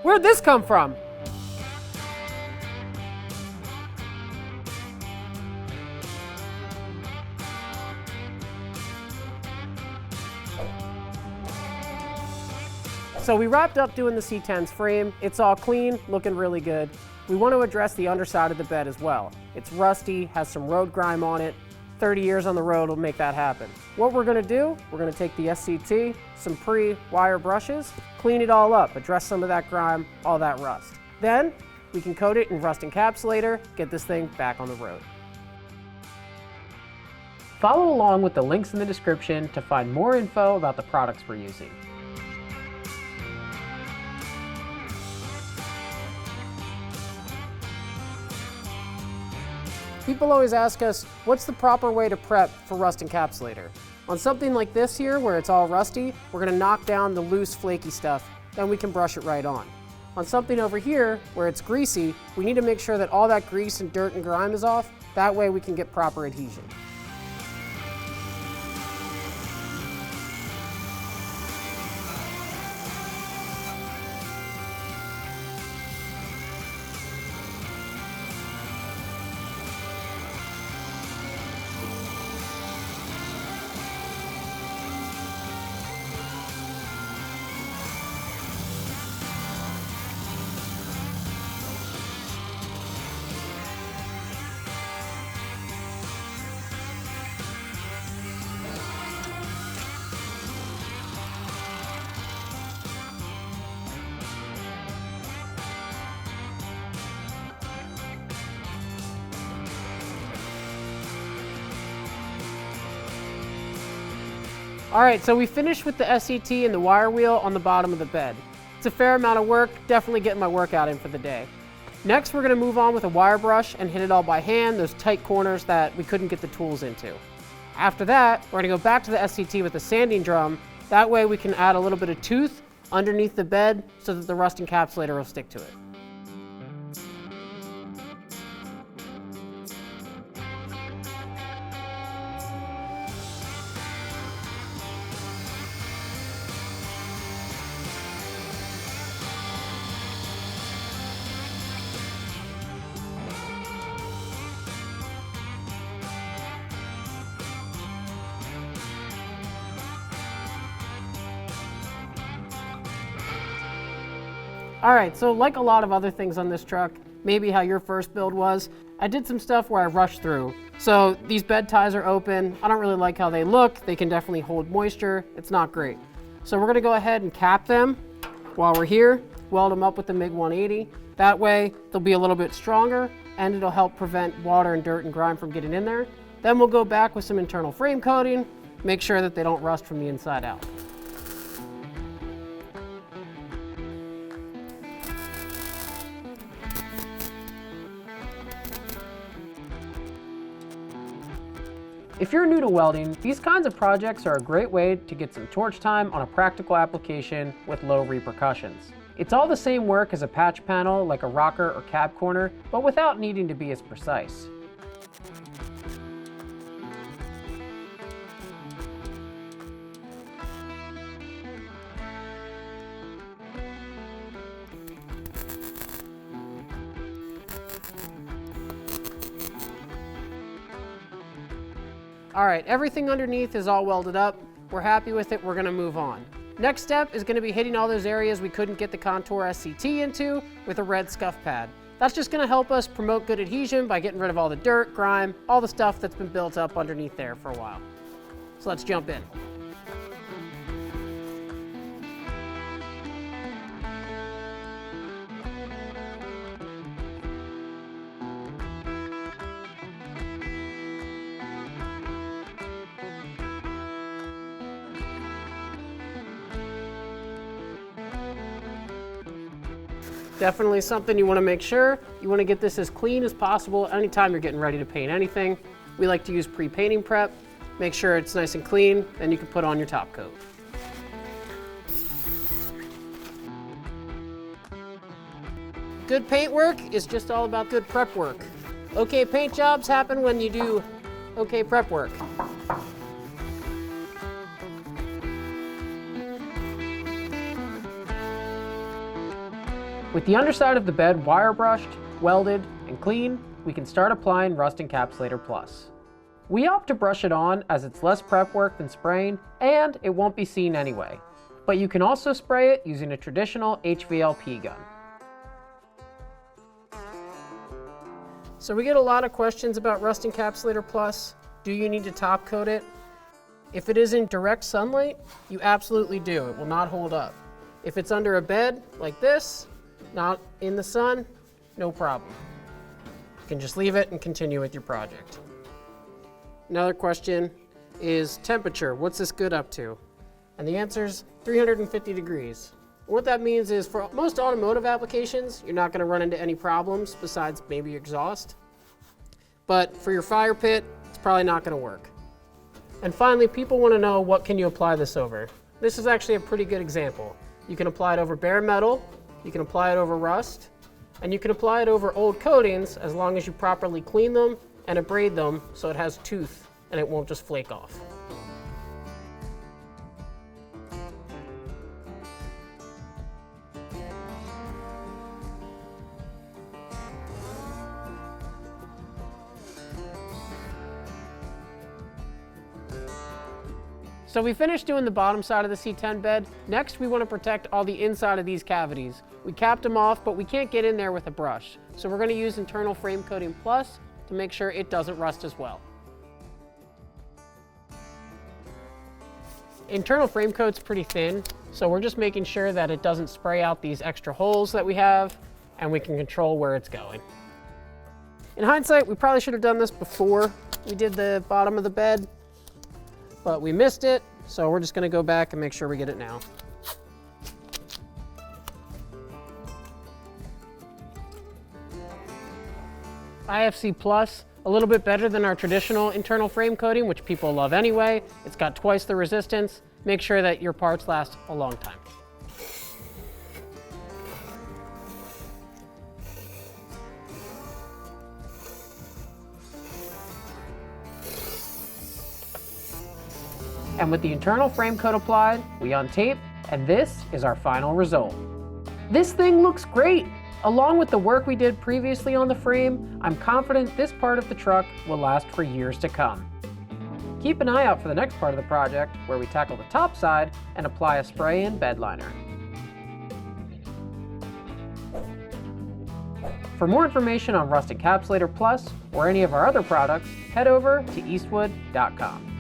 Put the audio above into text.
Where'd this come from? So we wrapped up doing the C10's frame. It's all clean, looking really good. We want to address the underside of the bed as well. It's rusty, has some road grime on it. 30 years on the road will make that happen. What we're going to do, we're going to take the SCT, some pre-wire brushes, clean it all up, address some of that grime, all that rust. Then we can coat it in Rust Encapsulator, get this thing back on the road. Follow along with the links in the description to find more info about the products we're using. People always ask us, what's the proper way to prep for Rust Encapsulator? On something like this here, where it's all rusty, we're going to knock down the loose, flaky stuff, then we can brush it right on. On something over here, where it's greasy, we need to make sure that all that grease and dirt and grime is off. That way we can get proper adhesion. All right, so we finished with the SCT and the wire wheel on the bottom of the bed. It's a fair amount of work, definitely getting my workout in for the day. Next, we're gonna move on with a wire brush and hit it all by hand, those tight corners that we couldn't get the tools into. After that, we're gonna go back to the SCT with a sanding drum. That way we can add a little bit of tooth underneath the bed so that the Rust Encapsulator will stick to it. All right, so like a lot of other things on this truck, maybe how your first build was, I did some stuff where I rushed through. So these bed ties are open. I don't really like how they look. They can definitely hold moisture. It's not great. So we're gonna go ahead and cap them while we're here, weld them up with the MIG 180. That way they'll be a little bit stronger and it'll help prevent water and dirt and grime from getting in there. Then we'll go back with some internal frame coating, make sure that they don't rust from the inside out. If you're new to welding, these kinds of projects are a great way to get some torch time on a practical application with low repercussions. It's all the same work as a patch panel like a rocker or cab corner, but without needing to be as precise. All right, everything underneath is all welded up. We're happy with it, we're gonna move on. Next step is gonna be hitting all those areas we couldn't get the Contour SCT into with a red scuff pad. That's just gonna help us promote good adhesion by getting rid of all the dirt, grime, all the stuff that's been built up underneath there for a while. So let's jump in. Definitely something you want to make sure. You want to get this as clean as possible anytime you're getting ready to paint anything. We like to use pre-painting prep. Make sure it's nice and clean, then you can put on your top coat. Good paint work is just all about good prep work. Okay paint jobs happen when you do okay prep work. With the underside of the bed wire brushed, welded, and clean, we can start applying Rust Encapsulator Plus. We opt to brush it on as it's less prep work than spraying, and it won't be seen anyway. But you can also spray it using a traditional HVLP gun. So we get a lot of questions about Rust Encapsulator Plus. Do you need to top coat it? If it is in direct sunlight, you absolutely do. It will not hold up. If it's under a bed like this, not in the sun, no problem. You can just leave it and continue with your project. Another question is temperature. What's this good up to? And the answer is 350 degrees. What that means is for most automotive applications, you're not going to run into any problems besides maybe your exhaust. But for your fire pit, it's probably not going to work. And finally, people want to know, what can you apply this over? This is actually a pretty good example. You can apply it over bare metal, you can apply it over rust, and you can apply it over old coatings as long as you properly clean them and abrade them so it has tooth and it won't just flake off. So we finished doing the bottom side of the C10 bed. Next, we want to protect all the inside of these cavities. We capped them off, but we can't get in there with a brush. So we're going to use Internal Frame Coating Plus to make sure it doesn't rust as well. Internal frame coat's pretty thin, so we're just making sure that it doesn't spray out these extra holes that we have, and we can control where it's going. In hindsight, we probably should have done this before we did the bottom of the bed, but we missed it, so we're just going to go back and make sure we get it now. IFC Plus, a little bit better than our traditional internal frame coating, which people love anyway. It's got twice the resistance. Make sure that your parts last a long time. And with the internal frame coat applied, we untape, and this is our final result. This thing looks great! Along with the work we did previously on the frame, I'm confident this part of the truck will last for years to come. Keep an eye out for the next part of the project, where we tackle the top side and apply a spray-in bed liner. For more information on Rust Encapsulator Plus or any of our other products, head over to eastwood.com.